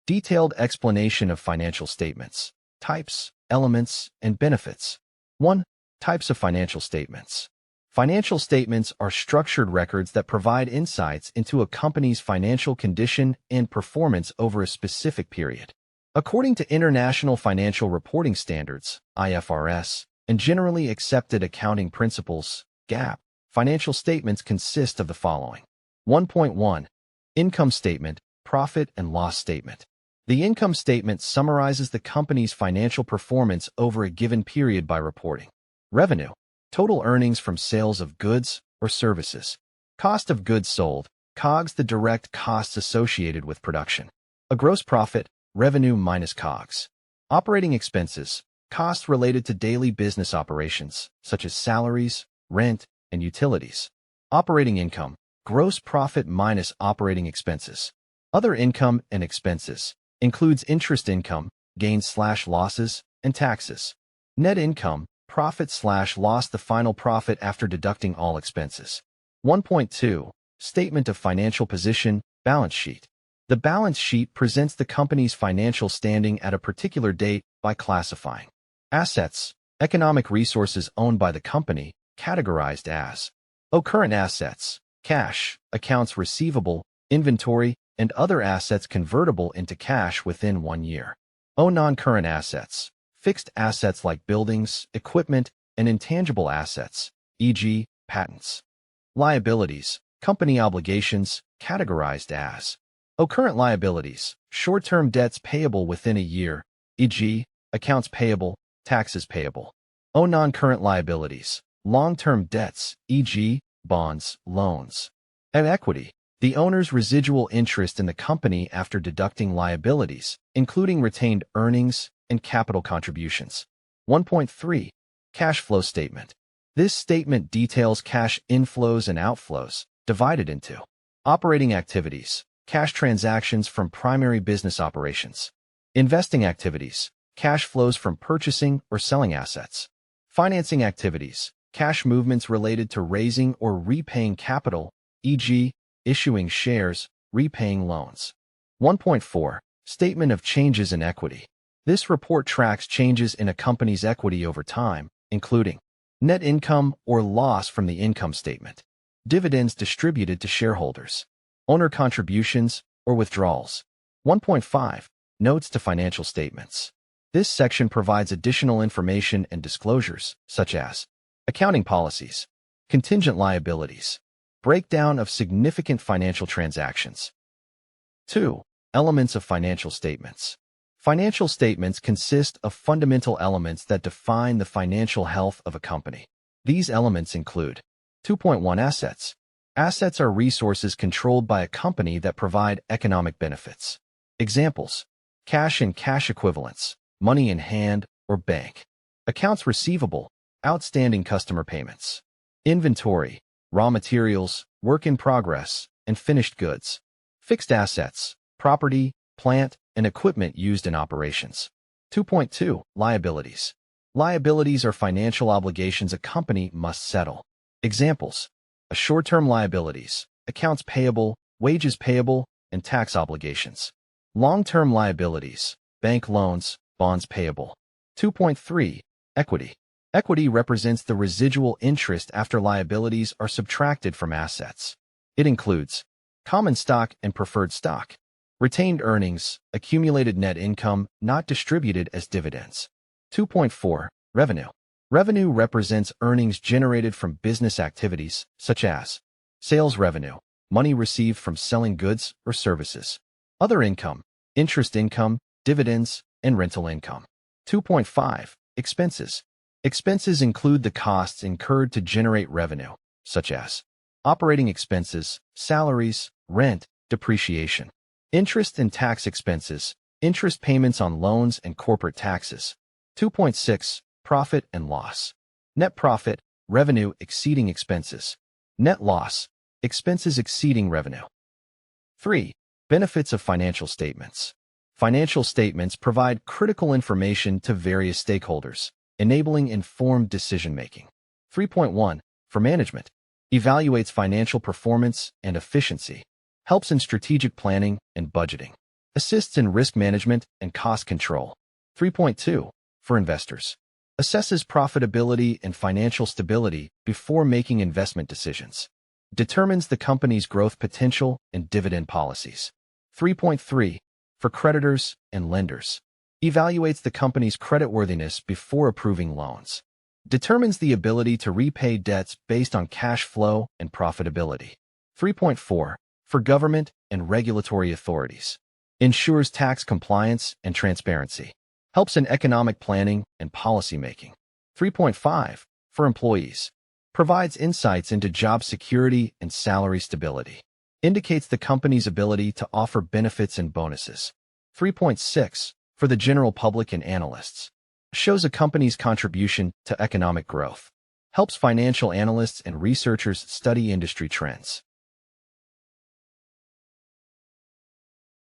Detailed explanation of financial statements. Types, elements, and benefits. 1. Types of financial statements. Financial statements are structured records that provide insights into a company's financial condition and performance over a specific period. According to International Financial Reporting Standards, IFRS, and Generally Accepted Accounting Principles, GAAP, financial statements consist of the following. 1.1. Income statement, profit and loss statement. The income statement summarizes the company's financial performance over a given period by reporting revenue, total earnings from sales of goods or services, cost of goods sold, COGS, the direct costs associated with production, a gross profit, revenue minus COGS, operating expenses, costs related to daily business operations, such as salaries, rent, and utilities, operating income, gross profit minus operating expenses, other income and expenses, includes interest income, gains/losses, and taxes, net income, profit/loss, the final profit after deducting all expenses. 1.2. Statement of financial position, balance sheet. The balance sheet presents the company's financial standing at a particular date by classifying assets, economic resources owned by the company, categorized as current assets, cash, accounts receivable, inventory, and other assets convertible into cash within 1 year. Non-current assets, fixed assets like buildings, equipment, and intangible assets, e.g., patents. Liabilities, company obligations, categorized as current liabilities, short-term debts payable within a year, e.g., accounts payable, taxes payable. Non-current liabilities, long-term debts, e.g., bonds, loans. And equity, the owner's residual interest in the company after deducting liabilities, including retained earnings and capital contributions. 1.3. Cash flow statement. This statement details cash inflows and outflows, divided into operating activities, cash transactions from primary business operations, investing activities, cash flows from purchasing or selling assets, financing activities, cash movements related to raising or repaying capital, e.g., issuing shares, repaying loans. 1.4. Statement of changes in equity. This report tracks changes in a company's equity over time, including net income or loss from the income statement, dividends distributed to shareholders, owner contributions or withdrawals. 1.5. Notes to financial statements. This section provides additional information and disclosures, such as accounting policies, contingent liabilities, breakdown of significant financial transactions. 2. Elements of financial statements. Financial statements consist of fundamental elements that define the financial health of a company. These elements include 2.1. Assets. Assets are resources controlled by a company that provide economic benefits. Examples: cash and cash equivalents, money in hand or bank. Accounts receivable, outstanding customer payments. Inventory, raw materials, work in progress, and finished goods. Fixed assets, property, plant, and equipment used in operations. 2.2. Liabilities. Liabilities are financial obligations a company must settle. Examples: short-term liabilities, accounts payable, wages payable, and tax obligations. Long-term liabilities, bank loans, bonds payable. 2.3. Equity. Equity represents the residual interest after liabilities are subtracted from assets. It includes common stock and preferred stock, retained earnings, accumulated net income not distributed as dividends. 2.4. Revenue. Revenue represents earnings generated from business activities, such as sales revenue, money received from selling goods or services, other income, interest income, dividends, and rental income. 2.5. Expenses. Expenses include the costs incurred to generate revenue, such as operating expenses, salaries, rent, depreciation, interest and tax expenses, interest payments on loans and corporate taxes. 2.6. Profit and loss. Net profit, revenue exceeding expenses. Net loss, expenses exceeding revenue. 3. Benefits of financial statements. Financial statements provide critical information to various stakeholders, enabling informed decision-making. 3.1. For management. Evaluates financial performance and efficiency. Helps in strategic planning and budgeting. Assists in risk management and cost control. 3.2. For investors. Assesses profitability and financial stability before making investment decisions. Determines the company's growth potential and dividend policies. 3.3. For creditors and lenders. Evaluates the company's creditworthiness before approving loans. Determines the ability to repay debts based on cash flow and profitability. 3.4. For government and regulatory authorities. Ensures tax compliance and transparency. Helps in economic planning and policymaking. 3.5. For employees. Provides insights into job security and salary stability. Indicates the company's ability to offer benefits and bonuses. 3.6. For the general public and analysts. Shows a company's contribution to economic growth. Helps financial analysts and researchers study industry trends.